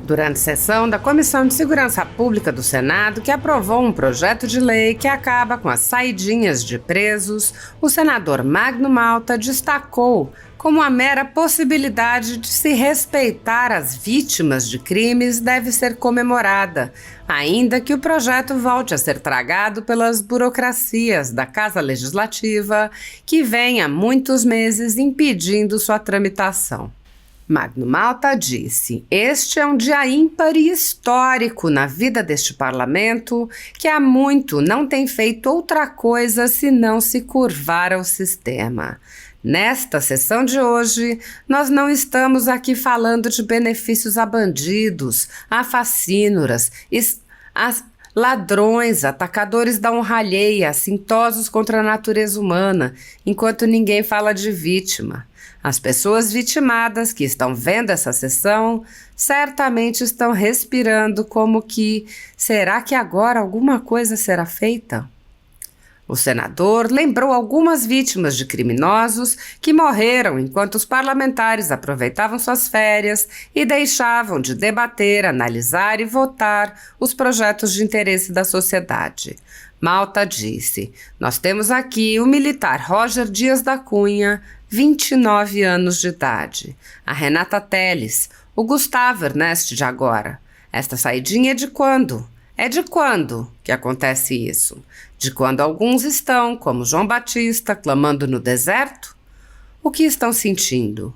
Durante sessão da Comissão de Segurança Pública do Senado, que aprovou um projeto de lei que acaba com as saidinhas de presos, o senador Magno Malta destacou como a mera possibilidade de se respeitar as vítimas de crimes deve ser comemorada, ainda que o projeto volte a ser tragado pelas burocracias da Casa Legislativa, que vem há muitos meses impedindo sua tramitação. Magno Malta disse: "Este é um dia ímpar e histórico na vida deste parlamento, que há muito não tem feito outra coisa senão se curvar ao sistema. Nesta sessão de hoje, nós não estamos aqui falando de benefícios a bandidos, a facínoras, a ladrões, atacadores da honra alheia, assintosos contra a natureza humana, enquanto ninguém fala de vítima. As pessoas vitimadas que estão vendo essa sessão certamente estão respirando como que, será que agora alguma coisa será feita?" O senador lembrou algumas vítimas de criminosos que morreram enquanto os parlamentares aproveitavam suas férias e deixavam de debater, analisar e votar os projetos de interesse da sociedade. Malta disse: "Nós temos aqui o militar Roger Dias da Cunha, 29 anos de idade, a Renata Teles, o Gustavo Ernest de agora. Esta saidinha é de quando? É de quando que acontece isso? De quando alguns estão, como João Batista, clamando no deserto? O que estão sentindo?"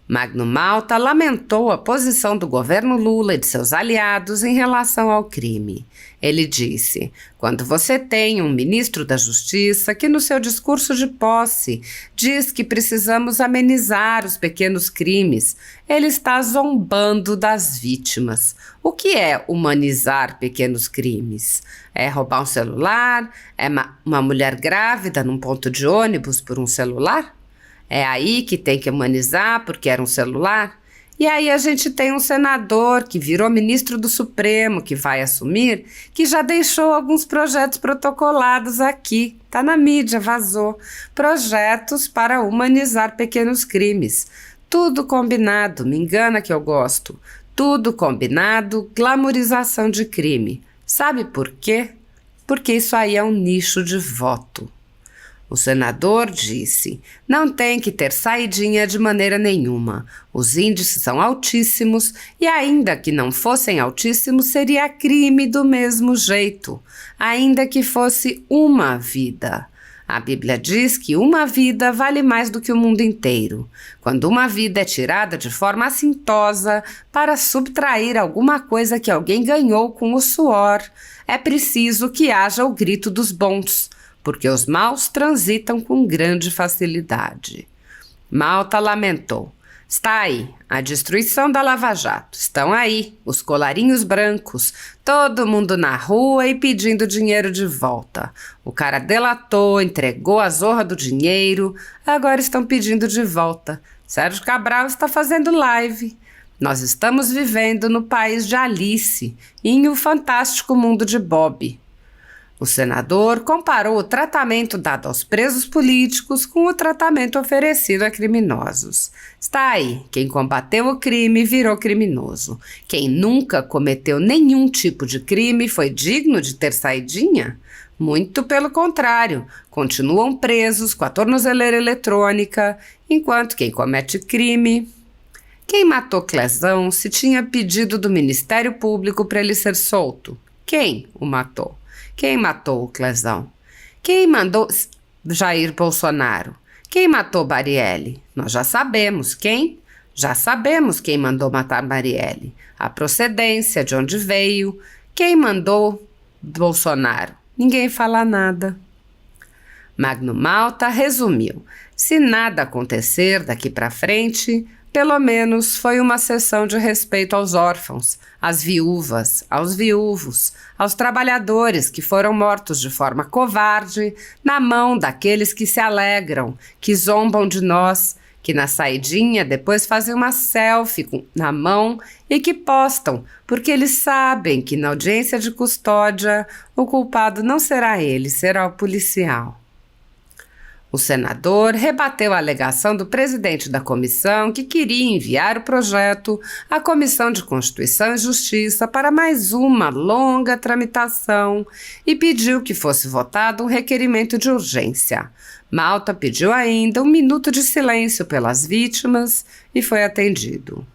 Magno Malta lamentou a posição do governo Lula e de seus aliados em relação ao crime. Ele disse: "Quando você tem um ministro da Justiça que no seu discurso de posse diz que precisamos amenizar os pequenos crimes, ele está zombando das vítimas. O que é humanizar pequenos crimes? É roubar um celular? É uma mulher grávida num ponto de ônibus por um celular? É aí que tem que humanizar porque era um celular? E aí a gente tem um senador que virou ministro do Supremo, que vai assumir, que já deixou alguns projetos protocolados aqui. Tá na mídia, vazou. Projetos para humanizar pequenos crimes. Tudo combinado, me engana que eu gosto. Tudo combinado, glamorização de crime. Sabe por quê? Porque isso aí é um nicho de voto." O senador disse: "Não tem que ter saidinha de maneira nenhuma. Os índices são altíssimos e ainda que não fossem altíssimos, seria crime do mesmo jeito, ainda que fosse uma vida. A Bíblia diz que uma vida vale mais do que o mundo inteiro. Quando uma vida é tirada de forma assintosa para subtrair alguma coisa que alguém ganhou com o suor, é preciso que haja o grito dos bons, porque os maus transitam com grande facilidade." Malta lamentou: "Está aí a destruição da Lava Jato, estão aí os colarinhos brancos, todo mundo na rua e pedindo dinheiro de volta. O cara delatou, entregou a zorra do dinheiro, agora estão pedindo de volta. Sérgio Cabral está fazendo live. Nós estamos vivendo no país de Alice, em O Fantástico Mundo de Bob." O senador comparou o tratamento dado aos presos políticos com o tratamento oferecido a criminosos. Está aí, quem combateu o crime virou criminoso. Quem nunca cometeu nenhum tipo de crime foi digno de ter saidinha? Muito pelo contrário, continuam presos com a tornozeleira eletrônica, enquanto quem comete crime... Quem matou Clezão se tinha pedido do Ministério Público para ele ser solto? Quem o matou? Quem matou o Clezão? Quem mandou Jair Bolsonaro? Quem matou Marielle? Nós já sabemos quem. Já sabemos quem mandou matar Marielle. A procedência, de onde veio. Quem mandou Bolsonaro? Ninguém fala nada. Magno Malta resumiu: se nada acontecer daqui para frente, pelo menos foi uma sessão de respeito aos órfãos, às viúvas, aos viúvos, aos trabalhadores que foram mortos de forma covarde na mão daqueles que se alegram, que zombam de nós, que na saidinha depois fazem uma selfie na mão e que postam, porque eles sabem que na audiência de custódia o culpado não será ele, será o policial. O senador rebateu a alegação do presidente da comissão que queria enviar o projeto à Comissão de Constituição e Justiça para mais uma longa tramitação e pediu que fosse votado um requerimento de urgência. Malta pediu ainda 1 minuto de silêncio pelas vítimas e foi atendido.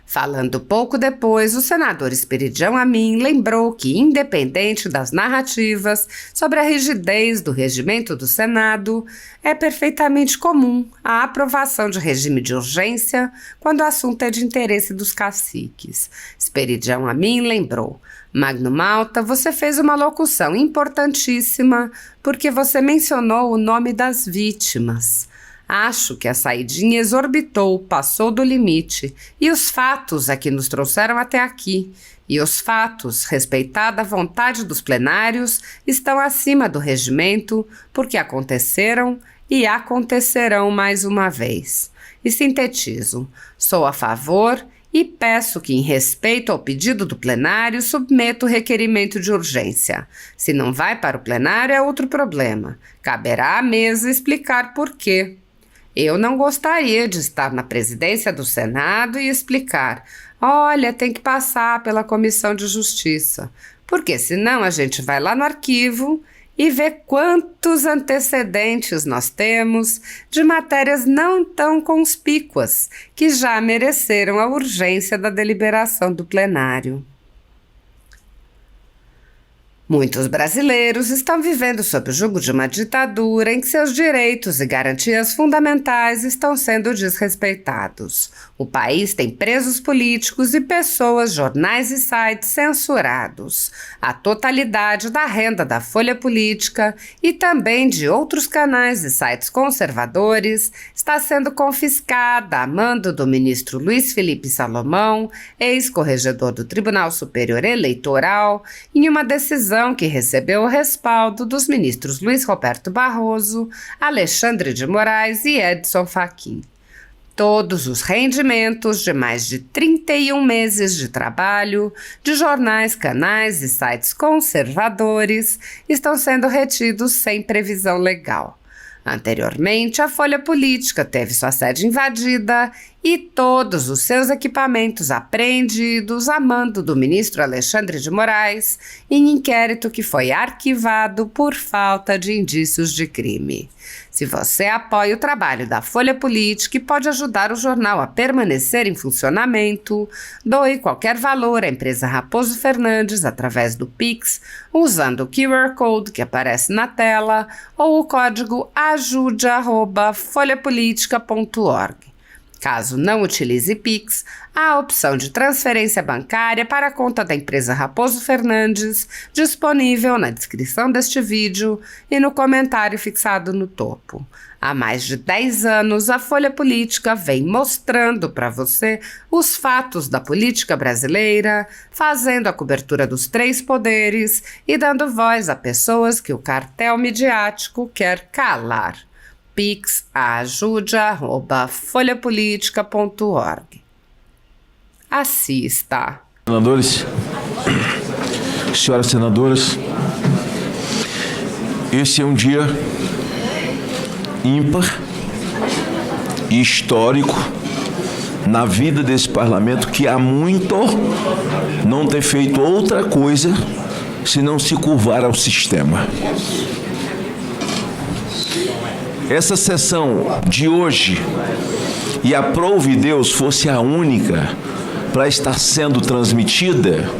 Falando pouco depois, o senador Esperidião Amin lembrou que, independente das narrativas sobre a rigidez do regimento do Senado, é perfeitamente comum a aprovação de regime de urgência quando o assunto é de interesse dos caciques. Esperidião Amin lembrou: Magno Malta, você fez uma locução importantíssima porque você mencionou o nome das vítimas. Acho que a saidinha exorbitou, passou do limite, e os fatos é que nos trouxeram até aqui. E os fatos, respeitada a vontade dos plenários, estão acima do regimento, porque aconteceram e acontecerão mais uma vez. E sintetizo: sou a favor e peço que, em respeito ao pedido do plenário, submeta o requerimento de urgência. Se não vai para o plenário, é outro problema. Caberá à mesa explicar por quê. Eu não gostaria de estar na presidência do Senado e explicar: olha, tem que passar pela Comissão de Justiça, porque senão a gente vai lá no arquivo e vê quantos antecedentes nós temos de matérias não tão conspícuas que já mereceram a urgência da deliberação do plenário. Muitos brasileiros estão vivendo sob o jugo de uma ditadura em que seus direitos e garantias fundamentais estão sendo desrespeitados. O país tem presos políticos e pessoas, jornais e sites censurados. A totalidade da renda da Folha Política e também de outros canais e sites conservadores está sendo confiscada a mando do ministro Luiz Felipe Salomão, ex-corregedor do Tribunal Superior Eleitoral, em uma decisão que recebeu o respaldo dos ministros Luiz Roberto Barroso, Alexandre de Moraes e Edson Fachin. Todos os rendimentos de mais de 31 meses de trabalho de jornais, canais e sites conservadores estão sendo retidos sem previsão legal. Anteriormente, a Folha Política teve sua sede invadida e todos os seus equipamentos apreendidos a mando do ministro Alexandre de Moraes em inquérito que foi arquivado por falta de indícios de crime. Se você apoia o trabalho da Folha Política e pode ajudar o jornal a permanecer em funcionamento, doe qualquer valor à empresa Raposo Fernandes através do Pix, usando o QR Code que aparece na tela ou o código ajude@folhapolitica.org. Caso não utilize Pix, há a opção de transferência bancária para a conta da empresa Raposo Fernandes, disponível na descrição deste vídeo e no comentário fixado no topo. Há mais de 10 anos, a Folha Política vem mostrando para você os fatos da política brasileira, fazendo a cobertura dos 3 poderes e dando voz a pessoas que o cartel midiático quer calar. pix@ajude@folhapolitica.org. Assista. Senadores, senhoras senadoras, esse é um dia ímpar e histórico na vida desse parlamento, que há muito não tem feito outra coisa senão se curvar ao sistema. Essa sessão de hoje, e aprove Deus fosse a única para estar sendo transmitida,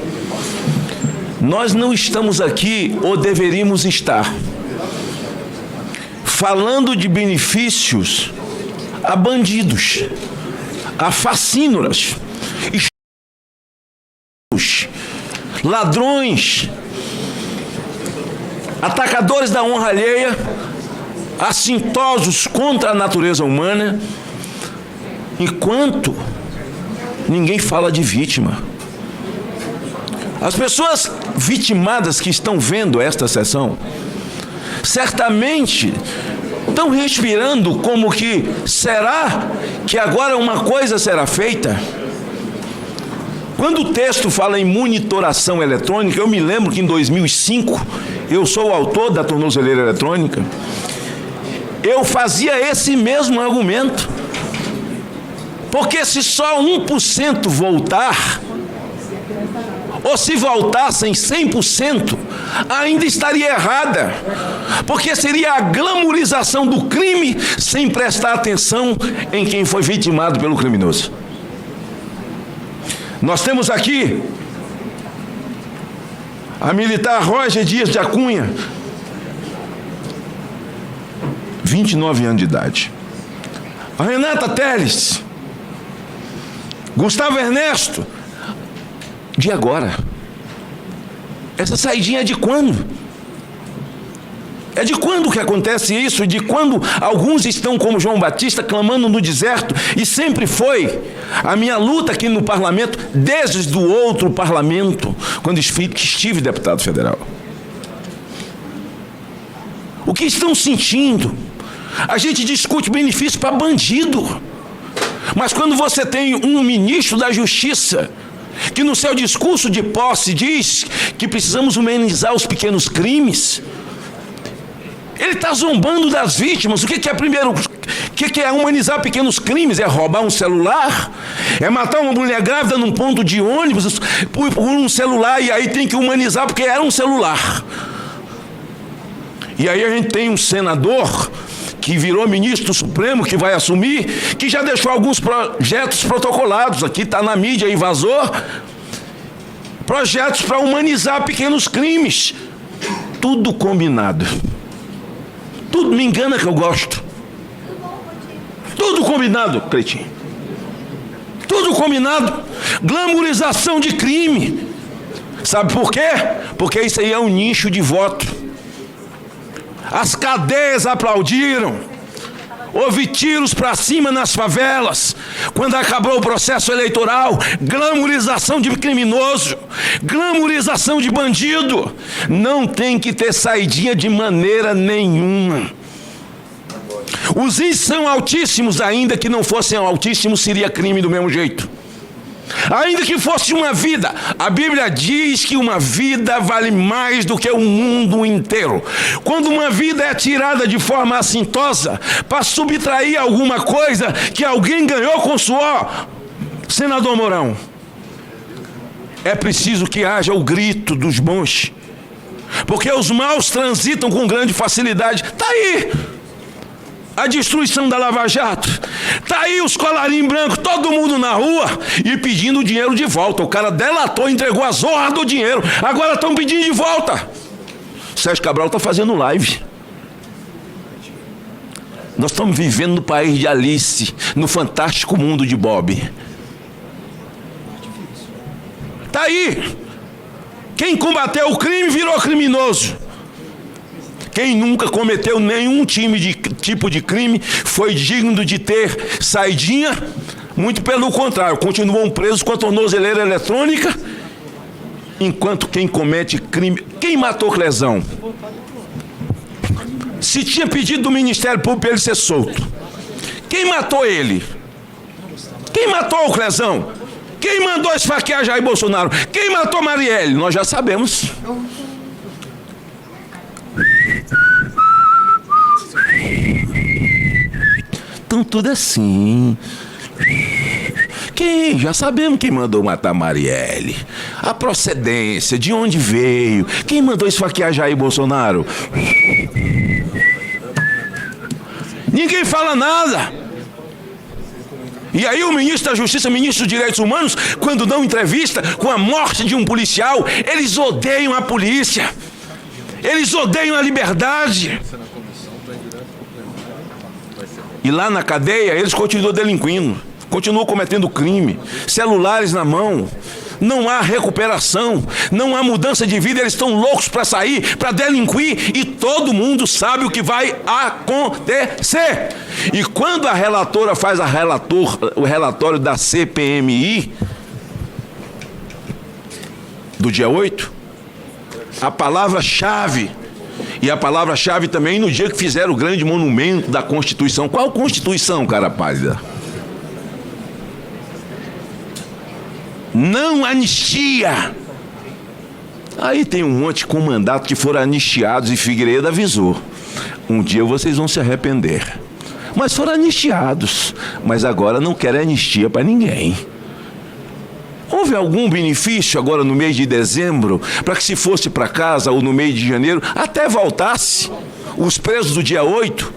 nós não estamos aqui, ou deveríamos estar, falando de benefícios a bandidos, a facínoras, ladrões, atacadores da honra alheia, assintosos contra a natureza humana, enquanto ninguém fala de vítima. As pessoas vitimadas que estão vendo esta sessão, certamente estão respirando como que, será que agora uma coisa será feita? Quando o texto fala em monitoração eletrônica, eu me lembro que em 2005, eu sou o autor da tornozeleira eletrônica, eu fazia esse mesmo argumento. Porque se só 1% voltar, ou se voltassem 100%, ainda estaria errada. Porque seria a glamorização do crime sem prestar atenção em quem foi vitimado pelo criminoso. Nós temos aqui a militar Roger Dias de Acunha, 29 anos de idade. A Renata Teles, Gustavo Ernesto, de agora. Essa saidinha é de quando? É de quando que acontece isso? De quando alguns estão como João Batista clamando no deserto? E sempre foi a minha luta aqui no parlamento, desde o outro parlamento, quando estive deputado federal. O que estão sentindo? A gente discute benefício para bandido. Mas quando você tem um ministro da Justiça que no seu discurso de posse diz que precisamos humanizar os pequenos crimes, ele está zombando das vítimas. O que é primeiro? O que é humanizar pequenos crimes? É roubar um celular? É matar uma mulher grávida num ponto de ônibus por um celular, e aí tem que humanizar porque era um celular. E aí a gente tem um senador que virou ministro do Supremo, que vai assumir, que já deixou alguns projetos protocolados, aqui está na mídia e vazou, projetos para humanizar pequenos crimes. Tudo combinado. Tudo me engana que eu gosto. Tudo combinado, Cleitinho. Tudo combinado. Glamorização de crime. Sabe por quê? Porque isso aí é um nicho de voto. As cadeias aplaudiram. Houve tiros para cima nas favelas. Quando acabou o processo eleitoral, glamorização de criminoso, glamorização de bandido. Não tem que ter saidinha de maneira nenhuma. Os índices são altíssimos, ainda que não fossem altíssimos, seria crime do mesmo jeito. Ainda que fosse uma vida, a Bíblia diz que uma vida vale mais do que o mundo inteiro. Quando uma vida é tirada de forma assintosa, para subtrair alguma coisa que alguém ganhou com suor, senador Mourão, é preciso que haja o grito dos bons, porque os maus transitam com grande facilidade. Está aí a destruição da Lava Jato. Está aí os colarinhos brancos, todo mundo na rua e pedindo o dinheiro de volta. O cara delatou, entregou a zorra do dinheiro. Agora estão pedindo de volta. Sérgio Cabral está fazendo live. Nós estamos vivendo no país de Alice, no fantástico mundo de Bob. Está aí. Quem combateu o crime virou criminoso. Quem nunca cometeu nenhum tipo de crime foi digno de ter saidinha. Muito pelo contrário, continuam presos com a tornozeleira eletrônica. Enquanto quem comete crime... Quem matou Clezão? Se tinha pedido do Ministério Público para ele ser solto. Quem matou ele? Quem matou o Clezão? Quem mandou esfaquear Jair Bolsonaro? Quem matou Marielle? Nós já sabemos. Então tudo assim. Quem? Já sabemos quem mandou matar Marielle. A procedência, de onde veio. Quem mandou esfaquear Jair Bolsonaro? Ninguém fala nada. E aí o ministro da Justiça, ministro dos Direitos Humanos, quando dão entrevista com a morte de um policial, eles odeiam a polícia. Eles odeiam a liberdade. E lá na cadeia, eles continuam delinquindo, continuam cometendo crime, celulares na mão, não há recuperação, não há mudança de vida, eles estão loucos para sair, para delinquir, e todo mundo sabe o que vai acontecer. E quando a relatora faz o relatório da CPMI, do dia 8, a palavra-chave, e a palavra-chave também no dia que fizeram o grande monumento da Constituição. Qual Constituição, cara pálida? Não anistia. Aí tem um monte com mandato que foram anistiados e Figueiredo avisou. Um dia vocês vão se arrepender. Mas foram anistiados. Mas agora não querem anistia para ninguém. Houve algum benefício agora no mês de dezembro, para que se fosse para casa ou no mês de janeiro, até voltasse os presos do dia 8,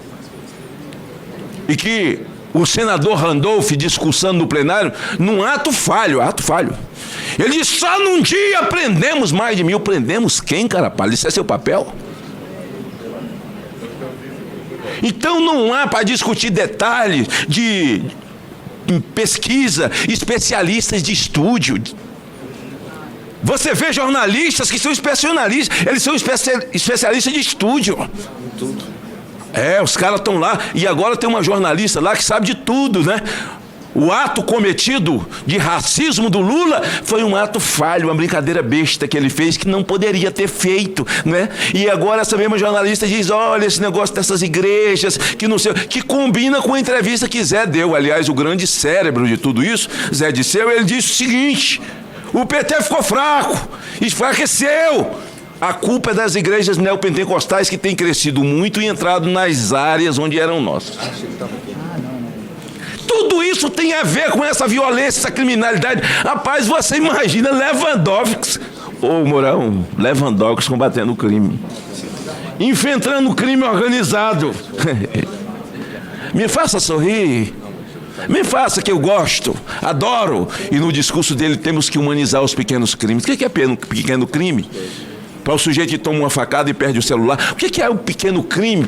e que o senador Randolph, discussando no plenário, num ato falho, ele disse: só num dia prendemos mais de 1000. Prendemos quem, carapalho? Isso é seu papel? Então não há para discutir detalhes de pesquisa, especialistas de estúdio. Você vê jornalistas que são especialistas, eles são especialistas de estúdio. Os caras estão lá, e agora tem uma jornalista lá que sabe de tudo, né? O ato cometido de racismo do Lula foi um ato falho, uma brincadeira besta que ele fez, que não poderia ter feito, né? E agora essa mesma jornalista diz: olha, esse negócio dessas igrejas, que não sei, que combina com a entrevista que Zé deu. Aliás, o grande cérebro de tudo isso, Zé Disseu, ele disse o seguinte: o PT ficou fraco, enfraqueceu. A culpa é das igrejas neopentecostais, que têm crescido muito e entrado nas áreas onde eram nossas. Tudo isso tem a ver com essa violência, essa criminalidade. Rapaz, você imagina Lewandowski, Mourão, Lewandowski combatendo o crime, enfrentando o crime organizado. Me faça sorrir, me faça, que eu gosto, adoro. E no discurso dele temos que humanizar os pequenos crimes. O que é pequeno crime? Para o sujeito que toma uma facada e perde o celular. O que é um pequeno crime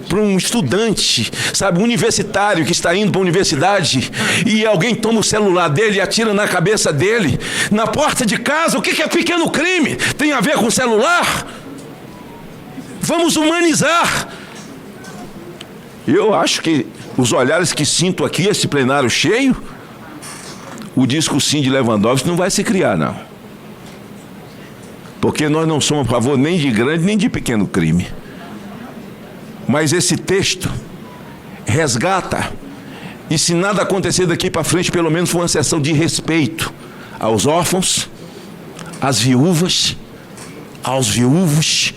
para um estudante, sabe, um universitário que está indo para a universidade e alguém toma o celular dele e atira na cabeça dele, na porta de casa? O que é pequeno crime? Tem a ver com o celular? Vamos humanizar. Eu acho que os olhares que sinto aqui, esse plenário cheio, o discursinho de Lewandowski não vai se criar, não. Porque nós não somos a favor nem de grande nem de pequeno crime. Mas esse texto resgata, e se nada acontecer daqui para frente, pelo menos foi uma sessão de respeito aos órfãos, às viúvas, aos viúvos,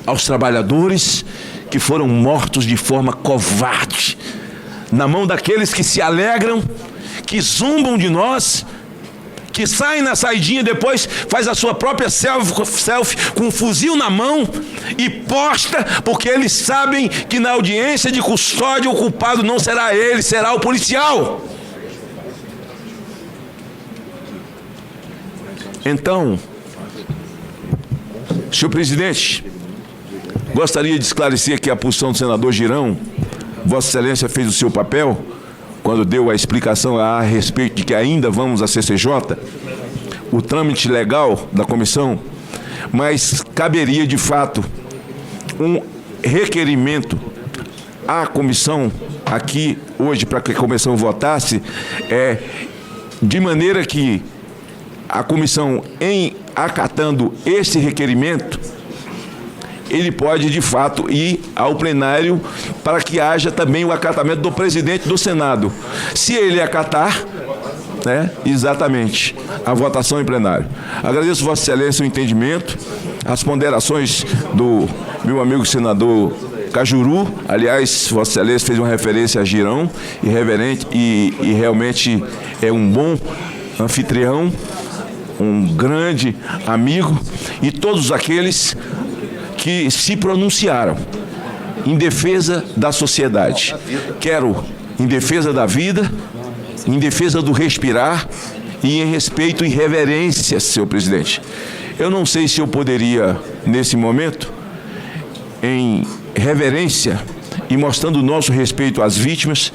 aos trabalhadores que foram mortos de forma covarde, na mão daqueles que se alegram, que zombam de nós, que saem na saidinha, depois faz a sua própria selfie com um fuzil na mão e posta, porque eles sabem que na audiência de custódia o culpado não será ele, será o policial. Então, senhor presidente, gostaria de esclarecer aqui a posição do senador Girão. Vossa Excelência fez o seu papel quando deu a explicação a respeito de que ainda vamos à CCJ, o trâmite legal da comissão, mas caberia de fato um requerimento à comissão aqui hoje, para que a comissão votasse, de maneira que a comissão, em acatando esse requerimento, ele pode, de fato, ir ao plenário para que haja também o acatamento do presidente do Senado. Se ele acatar, exatamente, a votação em plenário. Agradeço, Vossa Excelência, o entendimento, as ponderações do meu amigo senador Cajuru. Aliás, Vossa Excelência fez uma referência a Girão, irreverente, e realmente é um bom anfitrião, um grande amigo, e todos aqueles que se pronunciaram em defesa da sociedade. Quero em defesa da vida, em defesa do respirar e em respeito e reverência, senhor presidente. Eu não sei se eu poderia, nesse momento, em reverência e mostrando o nosso respeito às vítimas,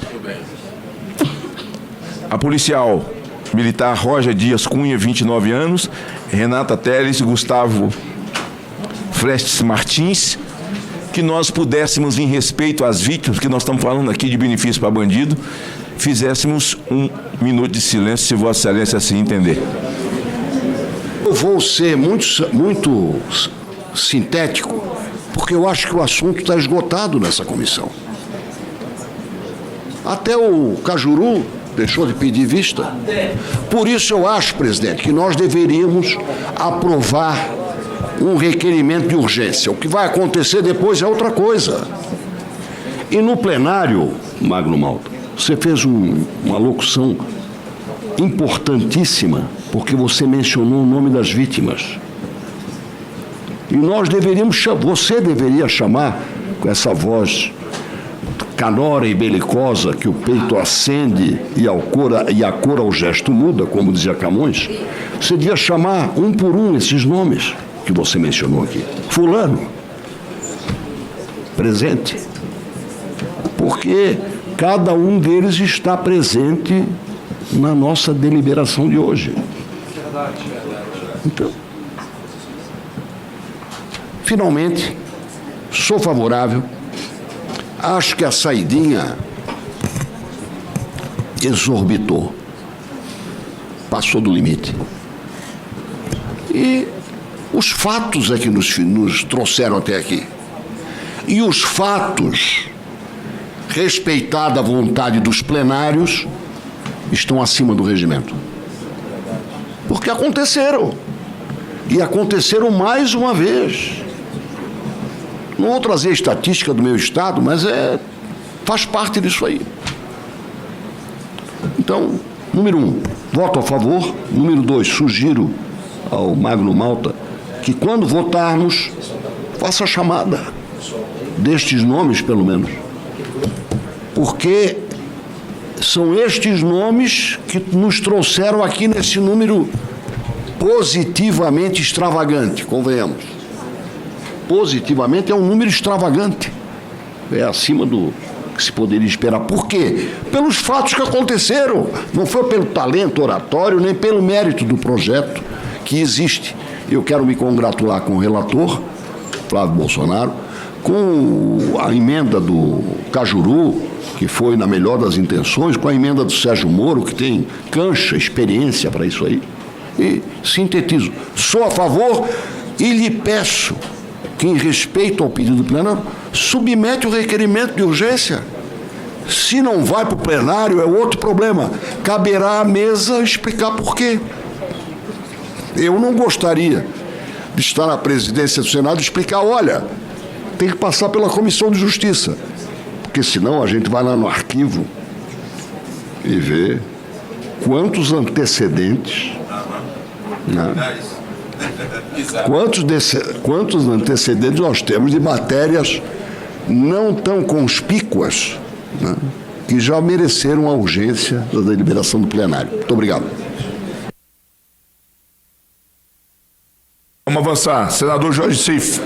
a policial militar Roger Dias Cunha, 29 anos, Renata Teles e Gustavo Frestes Martins, que nós pudéssemos, em respeito às vítimas, que nós estamos falando aqui de benefício para bandido, fizéssemos um minuto de silêncio, se Vossa Excelência assim entender. Eu vou ser muito sintético, porque eu acho que o assunto está esgotado nessa comissão. Até o Cajuru deixou de pedir vista. Por isso eu acho, presidente, que nós deveríamos aprovar um requerimento de urgência. O que vai acontecer depois é outra coisa. E no plenário, Magno Malta, você fez uma locução importantíssima, porque você mencionou o nome das vítimas. E nós você deveria chamar, com essa voz canora e belicosa, que o peito acende e a cor ao gesto muda, como dizia Camões, você devia chamar um por um esses nomes que você mencionou aqui. Fulano, presente. Porque cada um deles está presente na nossa deliberação de hoje. Então, finalmente, sou favorável. Acho que a saidinha exorbitou, passou do limite. E os fatos é que nos trouxeram até aqui. E os fatos, respeitada a vontade dos plenários, estão acima do regimento. Porque aconteceram. E aconteceram mais uma vez. Não vou trazer a estatística do meu estado, mas faz parte disso aí. Então, número 1, voto a favor. Número 2, sugiro ao Magno Malta que quando votarmos, faça a chamada destes nomes, pelo menos. Porque são estes nomes que nos trouxeram aqui nesse número positivamente extravagante, convenhamos. Positivamente é um número extravagante. É acima do que se poderia esperar. Por quê? Pelos fatos que aconteceram. Não foi pelo talento oratório, nem pelo mérito do projeto que existe. Eu quero me congratular com o relator, Flávio Bolsonaro, com a emenda do Cajuru, que foi na melhor das intenções, com a emenda do Sérgio Moro, que tem cancha, experiência para isso aí. E sintetizo, sou a favor e lhe peço que, em respeito ao pedido do plenário, submete o requerimento de urgência. Se não vai para o plenário, é outro problema. Caberá à mesa explicar por quê. Eu não gostaria de estar na presidência do Senado e explicar, olha, tem que passar pela Comissão de Justiça. Porque senão a gente vai lá no arquivo e vê quantos antecedentes, né? Quantos antecedentes nós temos de matérias não tão conspícuas, né, que já mereceram a urgência da deliberação do plenário. Muito obrigado. Vamos avançar. Senador Jorge Sif.